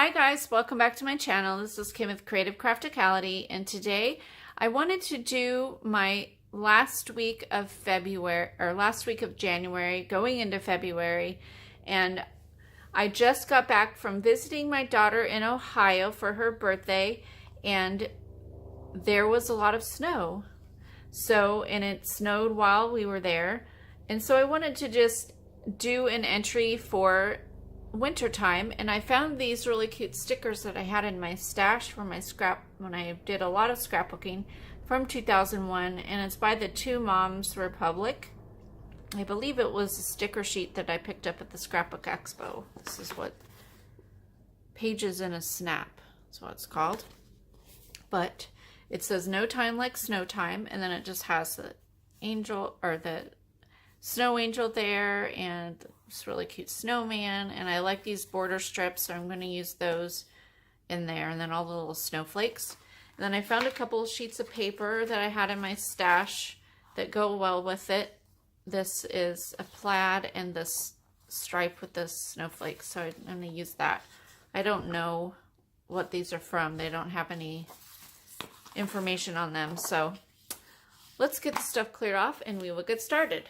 Hi guys, welcome back to my channel. This is Kim with Creative Crafticality, and today I wanted to do my last week of January going into February, and I just got back from visiting my daughter in Ohio for her birthday, and there was a lot of snow. And it snowed while we were there, and so I wanted to just do an entry for wintertime, and I found these really cute stickers that I had in my stash for my when I did a lot of scrapbooking from 2001, and it's by the Two Moms Republic. I believe it was a sticker sheet that I picked up at the Scrapbook Expo. This is what Pages in a Snap, that's what it's called. But it says no time like snow time, and then it just has the angel or the snow angel there and this really cute snowman, and I like these border strips, so I'm going to use those in there, and then all the little snowflakes. And then I found a couple of sheets of paper that I had in my stash that go well with it. This is a plaid and this stripe with the snowflakes, so I'm going to use that. I don't know what these are from. They don't have any information on them, so let's get the stuff cleared off and we will get started.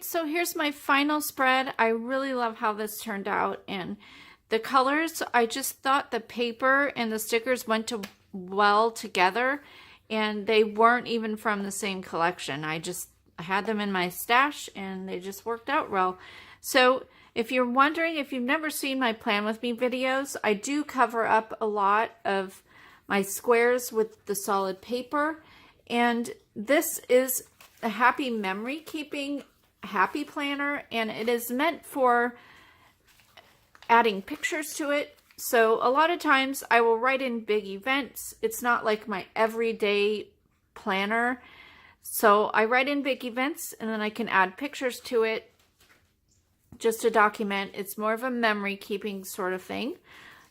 so here's my final spread. I really love how this turned out, and the colors, I just thought the paper and the stickers went well together, and they weren't even from the same collection. I had them in my stash and they just worked out well. So if you're wondering, if you've never seen my Plan With Me videos, I do cover up a lot of my squares with the solid paper, and this is a happy memory keeping happy planner, and it is meant for adding pictures to it. So a lot of times I will write in big events. It's not like my everyday planner. So I write in big events and then I can add pictures to it just to document. It's more of a memory keeping sort of thing.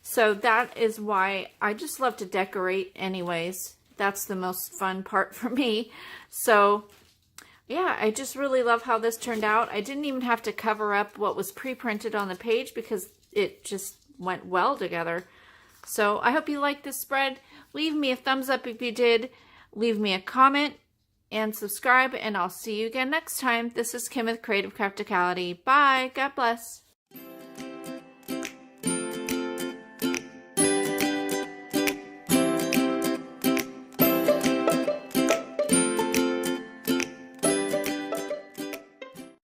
So that is why I just love to decorate anyways. That's the most fun part for me. So yeah, I just really love how this turned out. I didn't even have to cover up what was pre-printed on the page because it just went well together. So I hope you liked this spread. Leave me a thumbs up if you did. Leave me a comment and subscribe, and I'll see you again next time. This is Kim with Creative Crafticality. Bye. God bless.